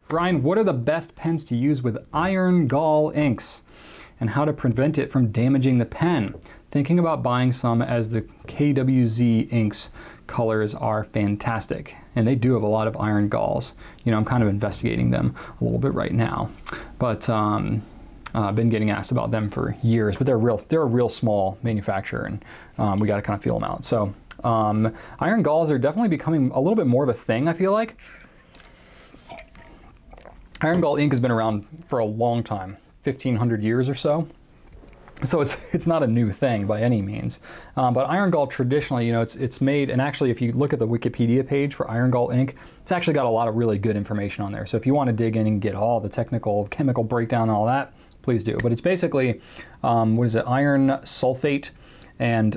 Brian, what are the best pens to use with Iron Gall inks and how to prevent it from damaging the pen? Thinking about buying some as the KWZ inks colors are fantastic. And they do have a lot of iron galls. You know, I'm kind of investigating them a little bit right now. But I've been getting asked about them for years, but they're a real small manufacturer, and we got to kind of feel them out. So iron galls are definitely becoming a little bit more of a thing, I feel like. Iron Gall ink has been around for a long time, 1,500 years or so. So it's not a new thing by any means. But Iron Gall traditionally, you know, it's made, and actually if you look at the Wikipedia page for Iron Gall ink, it's actually got a lot of really good information on there. So if you want to dig in and get all the technical chemical breakdown and all that, please do. But it's basically, what is it, iron sulfate and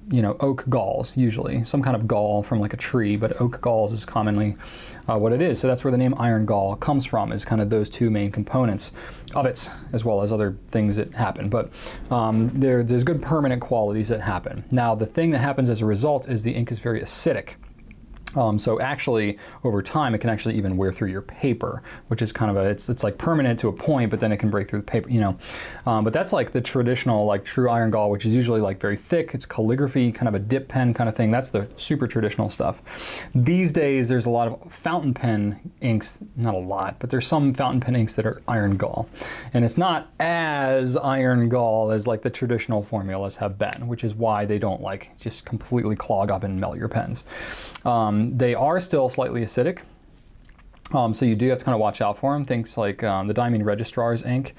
you know, oak galls, usually some kind of gall from like a tree, but oak galls is commonly what it is. So that's where the name Iron Gall comes from, is kind of those two main components of it, as well as other things that happen. But there's good permanent qualities that happen. Now the thing that happens as a result is the ink is very acidic. So actually, over time, it can actually even wear through your paper, which is kind of it's like permanent to a point, but then it can break through the paper, you know. But that's like the traditional, like true Iron Gall, which is usually like very thick. It's calligraphy, kind of a dip pen kind of thing. That's the super traditional stuff. These days, there's a lot of fountain pen inks, not a lot, but there's some fountain pen inks that are Iron Gall. And it's not as Iron Gall as like the traditional formulas have been, which is why they don't like just completely clog up and melt your pens. They are still slightly acidic, so you do have to kind of watch out for them. Things like the Diamine Registrar's ink.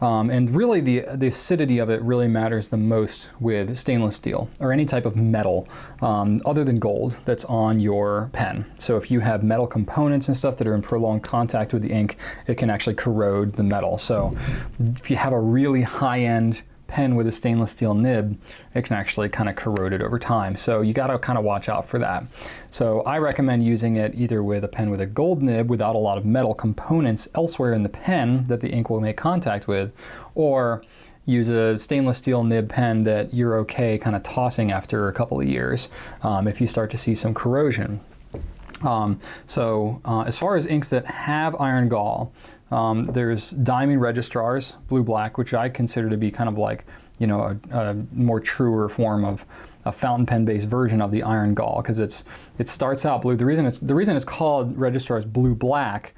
And really the acidity of it really matters the most with stainless steel or any type of metal other than gold that's on your pen. So if you have metal components and stuff that are in prolonged contact with the ink, it can actually corrode the metal. So if you have a really high-end pen with a stainless steel nib, it can actually kind of corrode it over time. So you got to kind of watch out for that. So I recommend using it either with a pen with a gold nib without a lot of metal components elsewhere in the pen that the ink will make contact with, or use a stainless steel nib pen that you're okay kind of tossing after a couple of years if you start to see some corrosion. As far as inks that have Iron Gall, there's Diamine Registrars, blue-black, which I consider to be kind of like, you know, a more truer form of a fountain pen-based version of the Iron Gall, because it starts out blue. The reason it's called Registrar's blue-black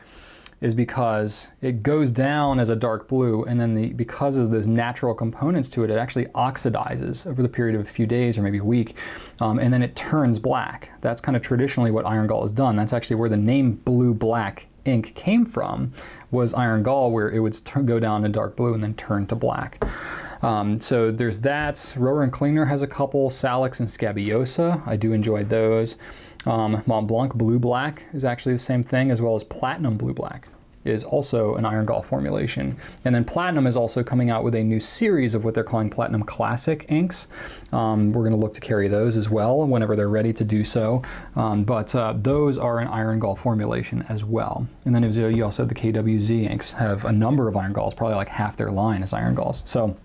is because it goes down as a dark blue, and then because of those natural components to it, it actually oxidizes over the period of a few days or maybe a week, and then it turns black. That's kind of traditionally what Iron Gall has done. That's actually where the name blue-black ink came from, was Iron Gall, where it would go down to dark blue and then turn to black. So there's that. Rohrer and Klingner has a couple, Salix and Scabiosa. I do enjoy those. Montblanc blue-black is actually the same thing, as well as Platinum blue-black is also an Iron Gall formulation. And then Platinum is also coming out with a new series of what they're calling Platinum Classic inks. We're going to look to carry those as well whenever they're ready to do so. But those are an Iron Gall formulation as well. And then you also have the KWZ inks, have a number of Iron Galls, probably like half their line is Iron Galls. So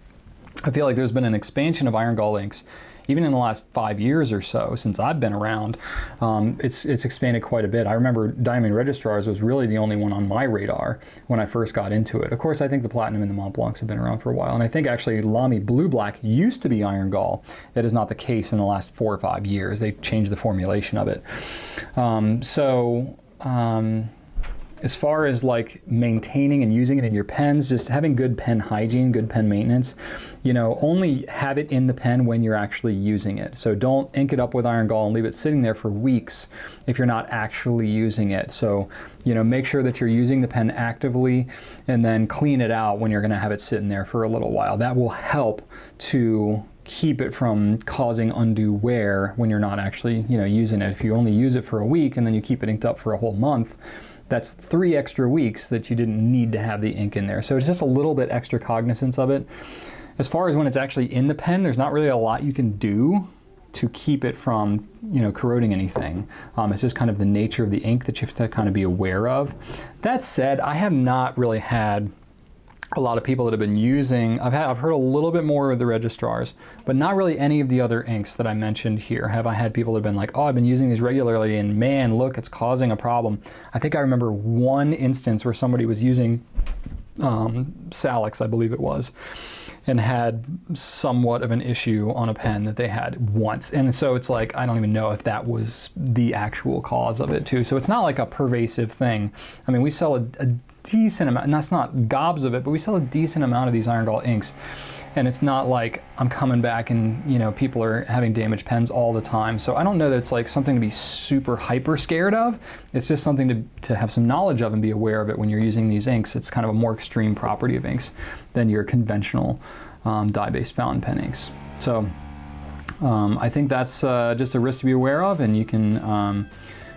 I feel like there's been an expansion of Iron Gall inks even in the last 5 years or so since I've been around. It's expanded quite a bit. I remember Diamine Registrars was really the only one on my radar when I first got into it. Of course, I think the Platinum and the Montblancs have been around for a while, and I think actually Lamy Blue-Black used to be Iron Gall. That is not the case in the last 4 or 5 years. They changed the formulation of it. As far as like maintaining and using it in your pens, just having good pen hygiene, good pen maintenance, you know, only have it in the pen when you're actually using it. So don't ink it up with Iron Gall and leave it sitting there for weeks if you're not actually using it. So, you know, make sure that you're using the pen actively and then clean it out when you're going to have it sitting there for a little while. That will help to keep it from causing undue wear when you're not actually, you know, using it. If you only use it for a week and then you keep it inked up for a whole month, that's 3 extra weeks that you didn't need to have the ink in there. So it's just a little bit extra cognizance of it. As far as when it's actually in the pen, there's not really a lot you can do to keep it from, you know, corroding anything. It's just kind of the nature of the ink that you have to kind of be aware of. That said, I have not really had a lot of people that have been using, I've heard a little bit more of the Registrars, but not really any of the other inks that I mentioned here. Have I had people that have been like, oh, I've been using these regularly and man, look, it's causing a problem. I think I remember one instance where somebody was using Salix, I believe it was, and had somewhat of an issue on a pen that they had once. And so it's like, I don't even know if that was the actual cause of it too. So it's not like a pervasive thing. I mean, we sell a decent amount, and that's not gobs of it, but we sell a decent amount of these Iron Gall inks. And it's not like I'm coming back and, you know, people are having damaged pens all the time. So I don't know that it's like something to be super hyper scared of. It's just something to have some knowledge of and be aware of it when you're using these inks. It's kind of a more extreme property of inks than your conventional dye-based fountain pen inks. So I think that's just a risk to be aware of, and you can,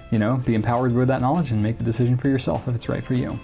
you know, be empowered with that knowledge and make the decision for yourself if it's right for you.